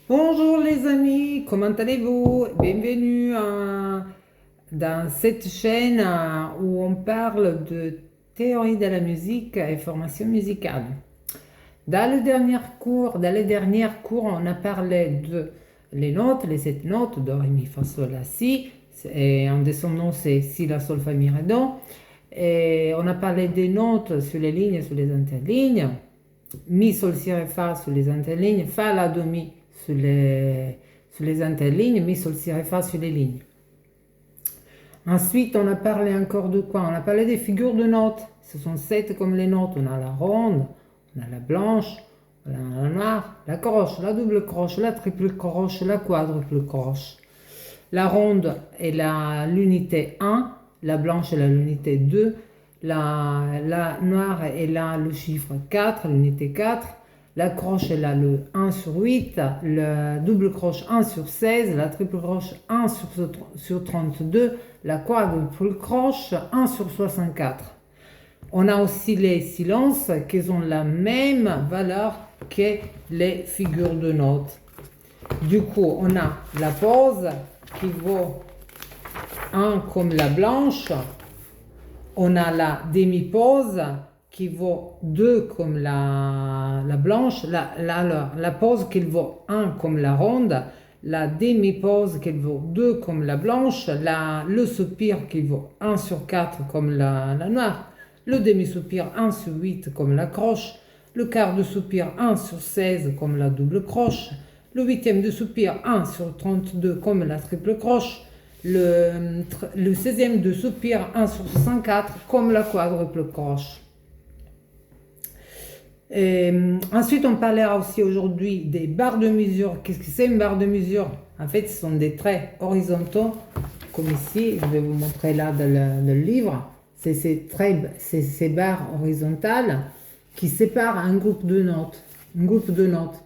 Bonjour les amis, comment allez-vous? Bienvenue dans cette chaîne où on parle de théorie de la musique et formation musicale. Dans les derniers cours, on a parlé de les notes, les 7 notes, do, ré, mi, fa, sol, la, si, et en descendant c'est si, la, sol, fa, mi, ré, do. Et on a parlé des notes sur les lignes, sur les interlignes. Mi, sol, si, ré, fa sur les interlignes, fa, la, do, mi sur les interlignes, mi, sol, si, ré, fa sur les lignes. Ensuite, on a parlé encore de quoi? On a parlé des figures de notes. Ce sont 7 comme les notes. On a la ronde, on a la blanche, on a la noire, la croche, la double croche, la triple croche, la quadruple croche. La ronde est l'unité 1, la blanche est l'unité 2, la noire est là le chiffre 4, l'unité 4, la croche est là le 1 sur 8, la double croche 1 sur 16, la triple croche 1 sur 32, la quadruple croche 1 sur 64. On a aussi les silences qui ont la même valeur que les figures de notes. Du coup, on a la pause qui vaut 1 comme la blanche. On a la demi-pause qui vaut 2 comme la blanche. La pause qui vaut 1 comme la ronde. La demi-pause qui vaut 2 comme la blanche. Le soupir qui vaut 1 sur 4 comme la noire. Le demi-soupir 1 sur 8 comme la croche. Le quart de soupir 1 sur 16 comme la double croche. Le huitième de soupir 1 sur 32 comme la triple croche. Le 16e de soupir 1 sur 64 comme la quadruple croche. Ensuite, on parlera aussi aujourd'hui des barres de mesure. Qu'est-ce que c'est une barre de mesure? En fait, ce sont des traits horizontaux, comme ici, je vais vous montrer là dans le livre. C'est ces barres horizontales qui séparent un groupe de notes. Un groupe de notes.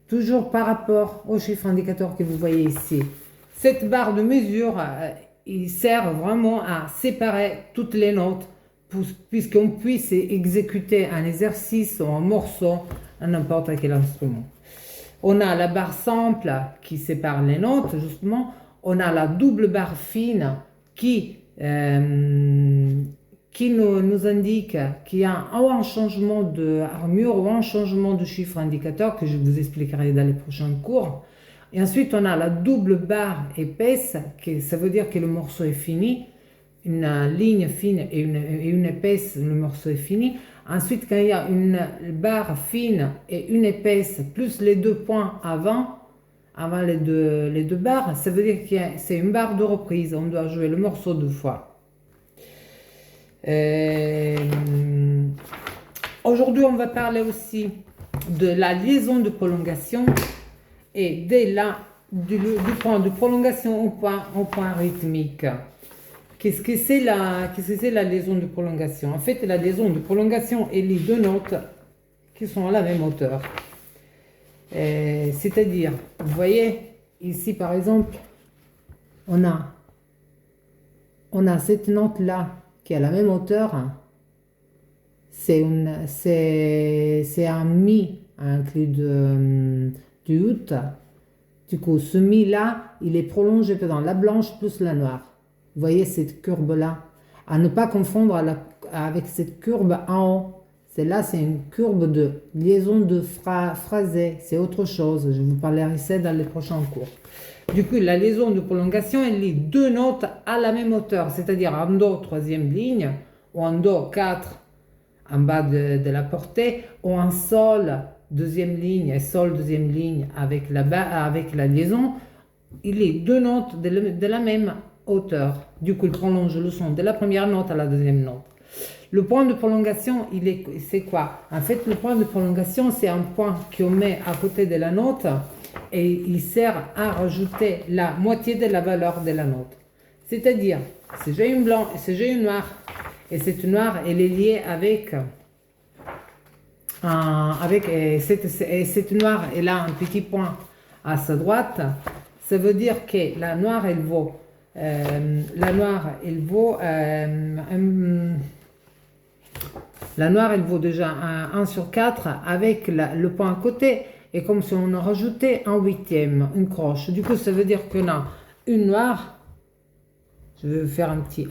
Toujours par rapport au chiffre indicateur que vous voyez ici. Cette barre de mesure, il sert vraiment à séparer toutes les notes puisqu'on puisse exécuter un exercice ou un morceau à n'importe quel instrument. On a la barre simple qui sépare les notes, justement. On a la double barre fine qui nous indique qu'il y a un changement d'armure ou un changement de chiffre indicateur que je vous expliquerai dans les prochains cours. Et ensuite, on a la double barre épaisse, ça veut dire que le morceau est fini. Une ligne fine et une épaisse, le morceau est fini. Ensuite, quand il y a une barre fine et une épaisse, plus les 2 points avant les deux barres, ça veut dire que c'est une barre de reprise. On doit jouer le morceau 2 fois. Aujourd'hui, on va parler aussi de la liaison de prolongation et du point de prolongation au point rythmique. Qu'est-ce que c'est la liaison de prolongation? En fait, la liaison de prolongation est les 2 notes qui sont à la même hauteur. C'est-à-dire, vous voyez, ici par exemple, on a cette note-là qui est à la même hauteur. C'est un mi inclus du ut. Du coup, ce mi-là, il est prolongé dans la blanche plus la noire. Vous voyez cette courbe-là? À ne pas confondre avec cette courbe en haut. Celle-là, c'est une courbe de liaison de phrasé. C'est autre chose. Je vous parlerai ça dans les prochains cours. Du coup, la liaison de prolongation, elle lit 2 notes à la même hauteur. C'est-à-dire en Do, 3e ligne, ou en Do, 4 en bas de la portée, ou en Sol, 2e ligne, et Sol, 2e ligne avec la liaison. Il lit 2 notes de la même hauteur. Du coup, il prolonge le son de la première note à la 2e note. Le point de prolongation, c'est quoi? En fait, le point de prolongation, c'est un point qu'on met à côté de la note et il sert à rajouter la moitié de la valeur de la note. C'est-à-dire, si j'ai une blanche et si j'ai une noire, et cette noire, elle est liée avec cette noire, elle a un petit point à sa droite, ça veut dire que la noire, elle vaut la noire, elle vaut déjà 1 sur 4 avec le point à côté est comme si on rajoutait un huitième, une croche. Du coup, ça veut dire qu'on a une noire, je vais faire un petit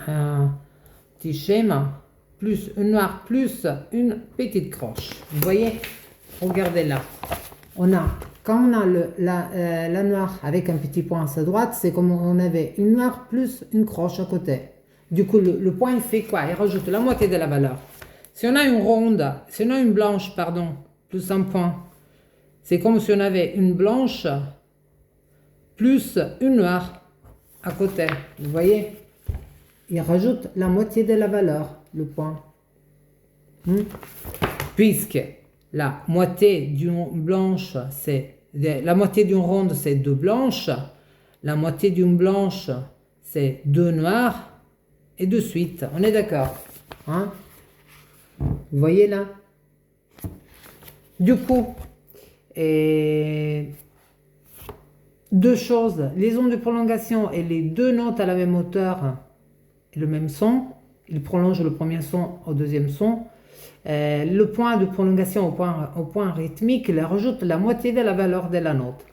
schéma, plus une noire, plus une petite croche. Vous voyez? Regardez là. Quand on a la noire avec un petit point à sa droite, c'est comme on avait une noire plus une croche à côté. Du coup, le point, il fait quoi? Il rajoute la moitié de la valeur. Si on a une ronde, si on a une blanche, pardon, plus un point, c'est comme si on avait une blanche plus une noire à côté. Vous voyez? Il rajoute la moitié de la valeur, le point. Puisque la moitié d'une blanche, la moitié d'une ronde, c'est 2 blanches. La moitié d'une blanche, c'est 2 noires. Et de suite. On est d'accord? Hein? Vous voyez là? Du coup, deux choses. Les ondes de prolongation et les deux notes à la même hauteur et le même son. Il prolonge le premier son au deuxième son. Le point de prolongation au point rythmique, il rajoute la moitié de la valeur de la note.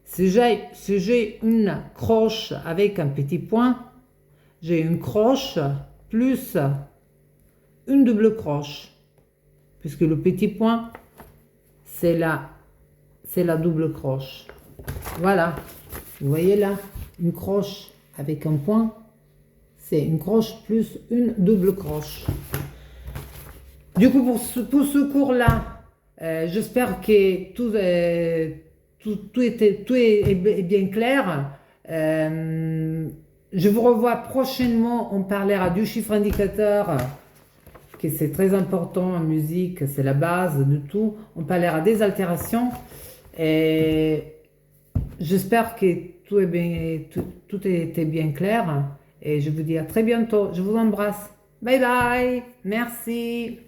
Si j'ai une croche avec un petit point, j'ai une croche plus une double croche. Puisque le petit point, c'est la double croche. Voilà. Vous voyez là, une croche avec un point, c'est une croche plus une double croche. Du coup, pour ce cours-là, j'espère que tout est bien clair. Je vous revois prochainement, on parlera du chiffre indicateur, que c'est très important en musique, c'est la base de tout. On parlera des altérations. Et j'espère que tout était bien clair. Et je vous dis à très bientôt. Je vous embrasse. Bye bye. Merci.